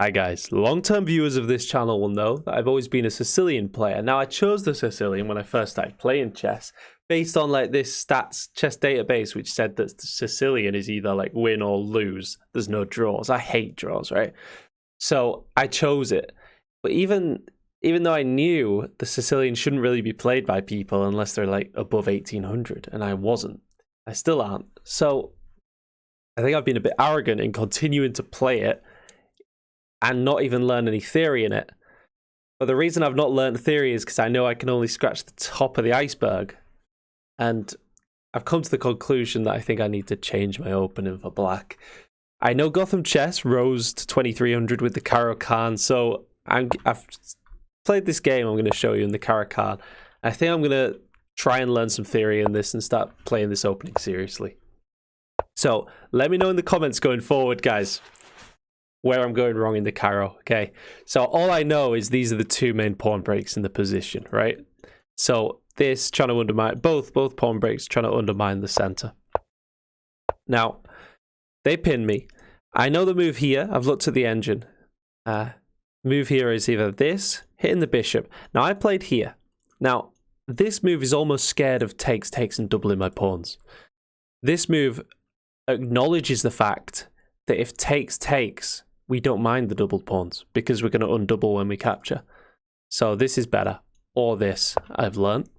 Hi guys, long-term viewers of this channel will know that I've always been a Sicilian player. Now I chose the Sicilian when I first started playing chess based on like this stats chess database which said that the Sicilian is either like win or lose. There's no draws. I hate draws, right? So I chose it. But even though I knew the Sicilian shouldn't really be played by people unless they're like above 1800, and I wasn't. I still aren't. So I think I've been a bit arrogant in continuing to play it and not even learn any theory in it. But the reason I've not learned theory is because I know I can only scratch the top of the iceberg. And I've come to the conclusion that I think I need to change my opening for black. I know Gotham Chess rose to 2300 with the Caro-Kann, so I've played this game I'm going to show you in the Caro-Kann. I think I'm going to try and learn some theory in this and start playing this opening seriously. So let me know in the comments going forward, guys, where I'm going wrong in the Caro, okay? So all I know is these are the two main pawn breaks in the position, right? So this trying to undermine, both pawn breaks trying to undermine the center. Now, they pin me. I know the move here. I've looked at the engine. Move here is either this, hitting the bishop. Now, I played here. Now, this move is almost scared of takes, and doubling my pawns. This move acknowledges the fact that if takes, we don't mind the doubled pawns because we're going to undouble when we capture. So this is better. Or this, I've learned.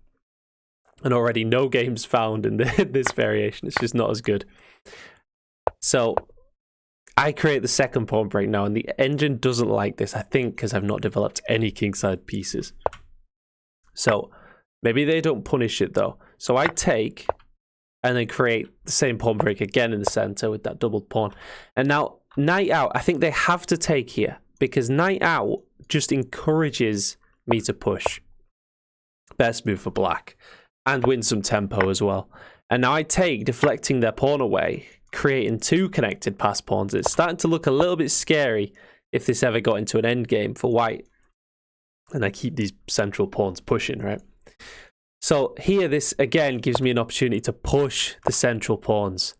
And already no games found in this variation. It's just not as good. So I create the second pawn break now, and the engine doesn't like this, I think, because I've not developed any kingside pieces. So maybe they don't punish it, though. So I take and then create the same pawn break again in the center with that doubled pawn. And now knight out, I think they have to take here because knight out just encourages me to push. Best move for black and win some tempo as well. And now I take, deflecting their pawn away, creating two connected pass pawns. It's starting to look a little bit scary if this ever got into an endgame for white. And I keep these central pawns pushing, right? So here, this again gives me an opportunity to push the central pawns.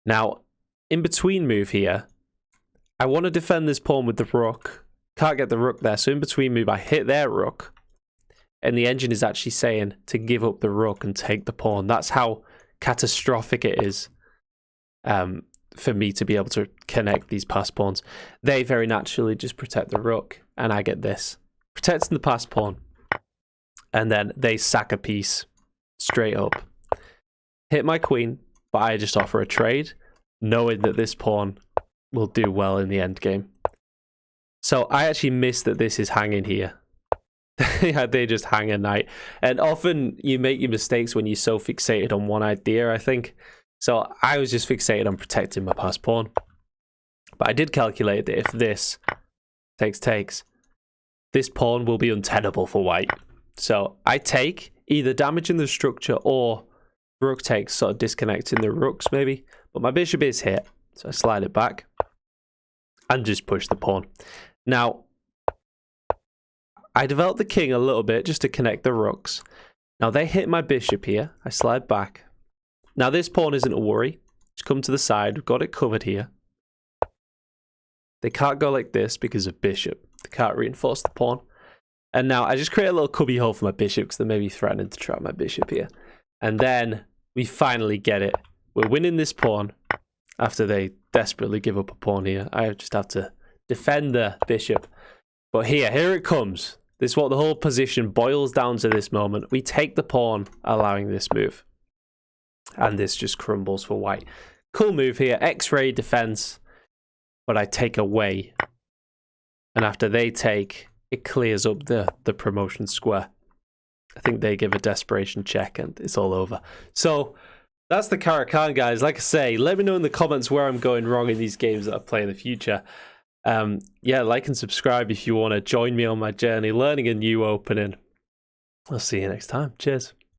Now, in between move here, I want to defend this pawn with the rook. Can't get the rook there, so in between move, I hit their rook. And the engine is actually saying to give up the rook and take the pawn. That's how catastrophic it is for me to be able to connect these pass pawns. They very naturally just protect the rook, and I get this. Protecting the pass pawn. And then they sack a piece straight up. Hit my queen, but I just offer a trade, knowing that this pawn will do well in the endgame. So I actually miss that this is hanging here. They just hang a knight. And often you make your mistakes when you're so fixated on one idea, I think. So I was just fixated on protecting my pass pawn. But I did calculate that if this takes, this pawn will be untenable for white. So I take, either damaging the structure or rook takes, sort of disconnecting the rooks maybe. But my bishop is hit, so I slide it back and just push the pawn. Now, I developed the king a little bit just to connect the rooks. Now they hit my bishop here. I slide back. Now this pawn isn't a worry. Just come to the side. We've got it covered here. They can't go like this because of bishop. They can't reinforce the pawn. And now I just create a little cubby hole for my bishop because they may be threatening to trap my bishop here. And then we finally get it. We're winning this pawn after they desperately give up a pawn here. I just have to defend the bishop. But here it comes. This is what the whole position boils down to this moment. We take the pawn, allowing this move. And this just crumbles for white. Cool move here. X-ray defense. But I take away. And after they take, it clears up the promotion square. I think they give a desperation check and it's all over. So that's the Caro-Kann, guys. Like I say, let me know in the comments where I'm going wrong in these games that I play in the future. Yeah, like and subscribe if you want to join me on my journey learning a new opening. I'll see you next time. Cheers.